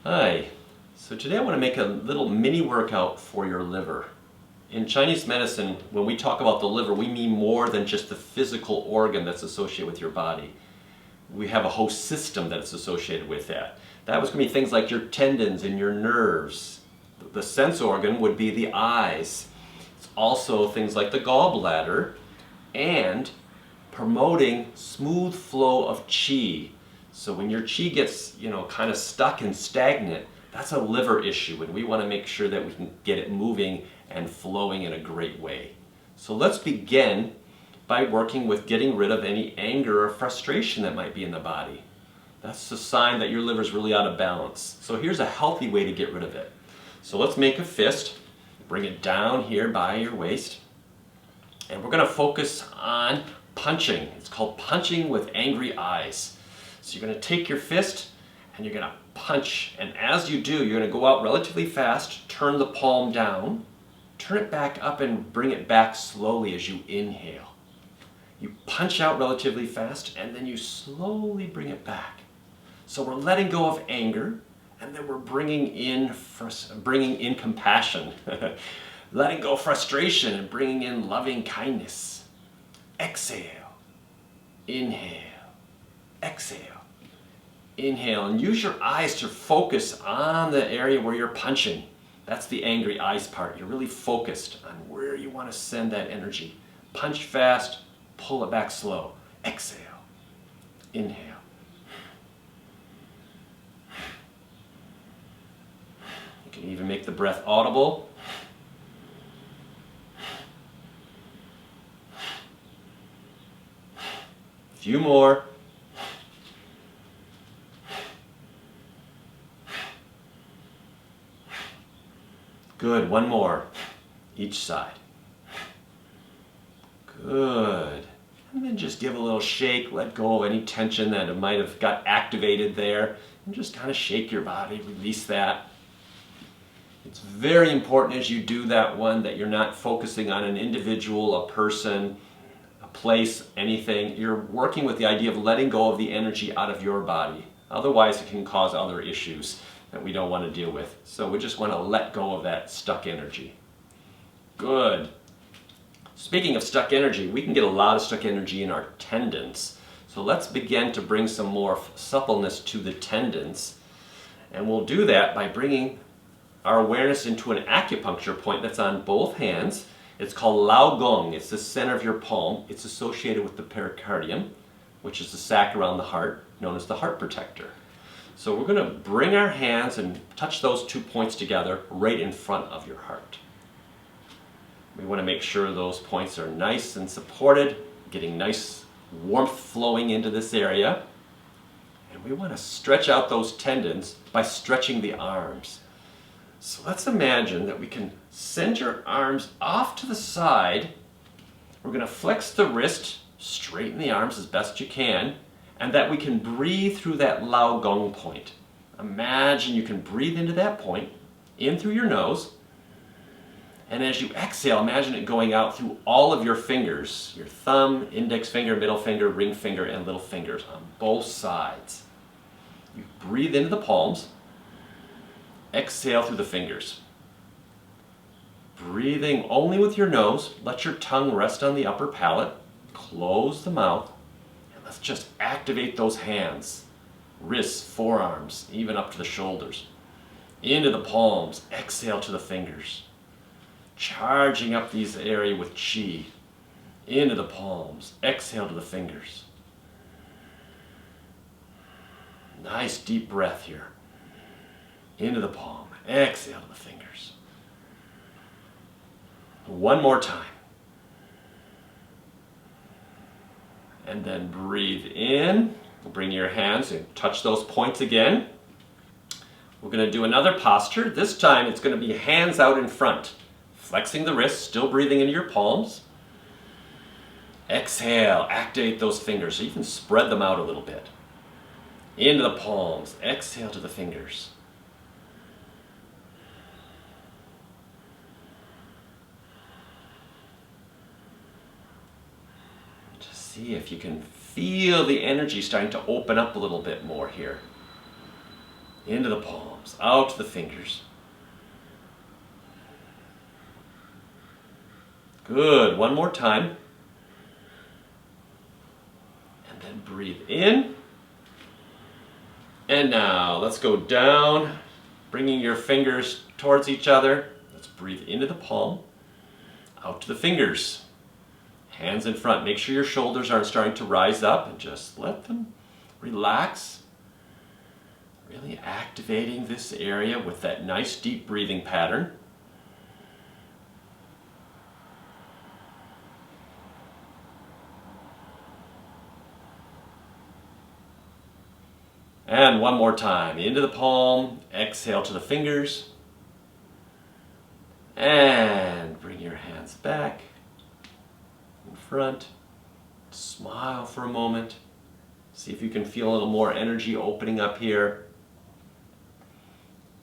Hi, so today I want to make a little mini workout for your liver. In Chinese medicine, when we talk about the liver, we mean more than just the physical organ that's associated with your body. We have a whole system that's associated with that. That was going to be things like your tendons and your nerves. The sense organ would be the eyes. It's also things like the gallbladder and promoting smooth flow of qi. So when your qi gets, kind of stuck and stagnant, that's a liver issue, and we want to make sure that we can get it moving and flowing in a great way. So let's begin by working with getting rid of any anger or frustration that might be in the body. That's a sign that your liver is really out of balance. So here's a healthy way to get rid of it. So let's make a fist, bring it down here by your waist, and we're going to focus on punching. It's called punching with angry eyes. So you're going to take your fist and you're going to punch, and as you do, you're going to go out relatively fast, turn the palm down, turn it back up and bring it back slowly as you inhale. You punch out relatively fast and then you slowly bring it back. So we're letting go of anger and then we're bringing in compassion. Letting go of frustration and bringing in loving kindness. Exhale, inhale, exhale, inhale, and use your eyes to focus on the area where you're punching. That's the angry eyes part. You're really focused on where you want to send that energy. Punch fast, pull it back slow. Exhale, inhale. You can even make the breath audible. A few more. Good, one more, each side. Good. And then just give a little shake, let go of any tension that might have got activated there, and just kind of shake your body, release that. It's very important as you do that one that you're not focusing on an individual, a person, a place, anything. You're working with the idea of letting go of the energy out of your body. Otherwise it can cause other issues that we don't want to deal with. So we just want to let go of that stuck energy. Good. Speaking of stuck energy, we can get a lot of stuck energy in our tendons. So let's begin to bring some more suppleness to the tendons. And we'll do that by bringing our awareness into an acupuncture point that's on both hands. It's called Lao Gong. It's the center of your palm. It's associated with the pericardium, which is the sac around the heart, known as the heart protector. So we're going to bring our hands and touch those 2 points together right in front of your heart. We want to make sure those points are nice and supported, getting nice warmth flowing into this area. And we want to stretch out those tendons by stretching the arms. So let's imagine that we can send your arms off to the side. We're going to flex the wrist, straighten the arms as best you can, and that we can breathe through that Lao Gong point. Imagine you can breathe into that point, in through your nose, and as you exhale, imagine it going out through all of your fingers, your thumb, index finger, middle finger, ring finger, and little fingers on both sides. You breathe into the palms, exhale through the fingers. Breathing only with your nose, let your tongue rest on the upper palate, close the mouth. Let's just activate those hands, wrists, forearms, even up to the shoulders. Into the palms, exhale to the fingers. Charging up these area with qi. Into the palms, exhale to the fingers. Nice deep breath here. Into the palm, exhale to the fingers. One more time. And then breathe in, bring your hands and touch those points again. We're going to do another posture. This time it's going to be hands out in front, flexing the wrists, still breathing into your palms. Exhale, activate those fingers, so you can spread them out a little bit. Into the palms, exhale to the fingers. See if you can feel the energy starting to open up a little bit more here. into the palms, out to the fingers. Good, one more time. And then breathe in. And now let's go down, bringing your fingers towards each other. Let's breathe into the palm, out to the fingers. Hands in front. Make sure your shoulders aren't starting to rise up, and just let them relax. Really activating this area with that nice deep breathing pattern. And one more time. Into the palm, exhale to the fingers. And bring your hands back in front. Smile for a moment. See if you can feel a little more energy opening up here.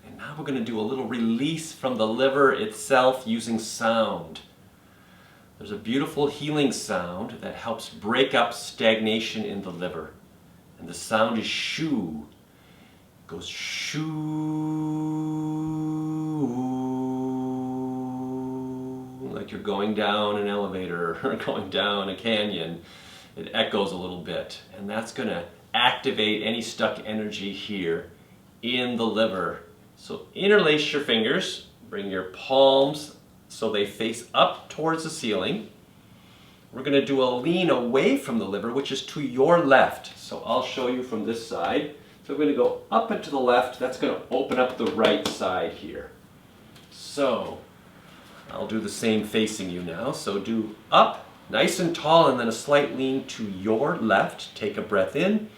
And now we're going to do a little release from the liver itself using sound. There's a beautiful healing sound that helps break up stagnation in the liver. And the sound is shoo. It goes shoo, like you're going down an elevator or going down a canyon. It echoes a little bit, and that's going to activate any stuck energy here in the liver. So interlace your fingers, bring your palms so they face up towards the ceiling. We're going to do a lean away from the liver, which is to your left. So I'll show you from this side. So we're going to go up and to the left. That's going to open up the right side here. So I'll do the same facing you now. So do up, nice and tall, and then a slight lean to your left. Take a breath in.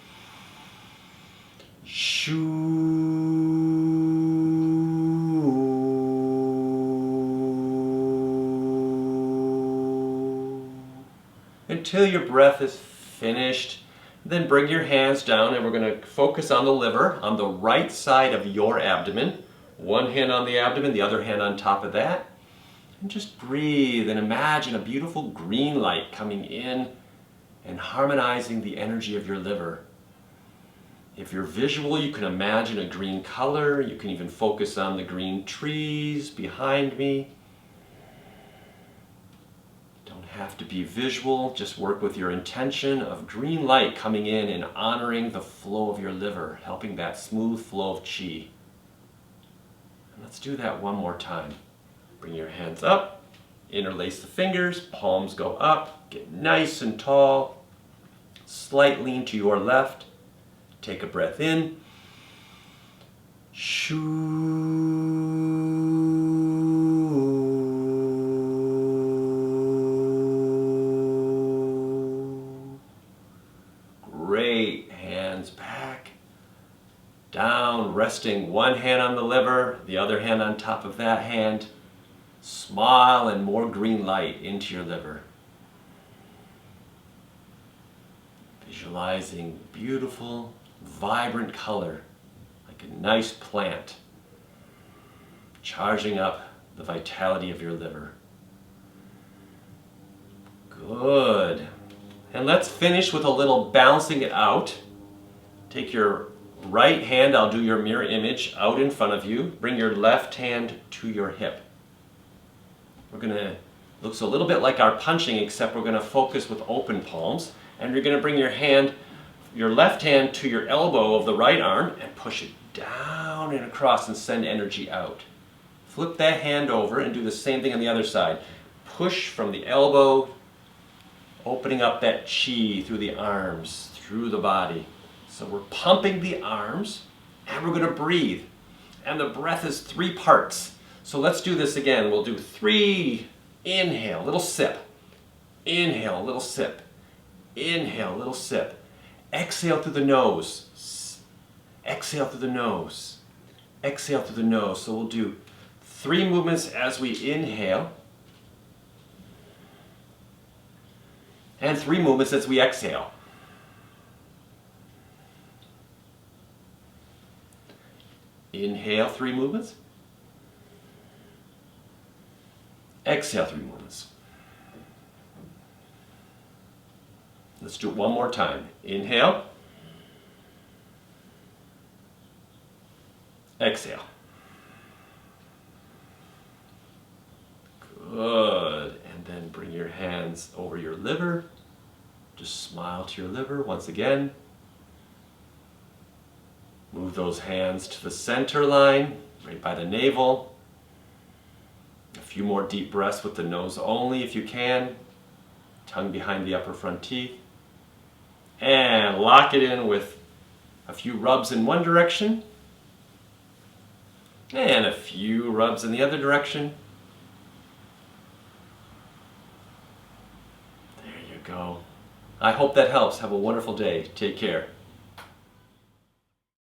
Shoo. Until your breath is finished. Then bring your hands down, and we're going to focus on the liver on the right side of your abdomen. One hand on the abdomen, the other hand on top of that. And just breathe and imagine a beautiful green light coming in and harmonizing the energy of your liver. If you're visual, you can imagine a green color. You can even focus on the green trees behind me. Have to be visual, just work with your intention of green light coming in and honoring the flow of your liver, helping that smooth flow of chi. And let's do that one more time. Bring your hands up, interlace the fingers, palms go up, get nice and tall, slight lean to your left, take a breath in, shoo. Great, hands back, down, resting one hand on the liver, the other hand on top of that hand. Smile and more green light into your liver. Visualizing beautiful, vibrant color, like a nice plant, charging up the vitality of your liver. Good. And let's finish with a little balancing it out. Take your right hand, I'll do your mirror image, out in front of you. Bring your left hand to your hip. We're going to, looks a little bit like our punching, except we're going to focus with open palms. And you're going to bring your hand, your left hand to your elbow of the right arm and push it down and across and send energy out. Flip that hand over and do the same thing on the other side. Push from the elbow, opening up that chi through the arms, through the body. So we're pumping the arms, and we're going to breathe. And the breath is 3 parts. So let's do this again. We'll do 3. Inhale, little sip. Inhale, little sip. Inhale, little sip. Exhale through the nose. Exhale through the nose. Exhale through the nose. So we'll do 3 movements as we inhale. And 3 movements as we exhale. Inhale, 3 movements. Exhale, 3 movements. Let's do it one more time. Inhale. Exhale. Good. And then bring your hands over your liver. Just smile to your liver once again. Move those hands to the center line, right by the navel. A few more deep breaths with the nose only if you can. Tongue behind the upper front teeth. And lock it in with a few rubs in one direction. And a few rubs in the other direction. There you go. I hope that helps. Have a wonderful day. Take care.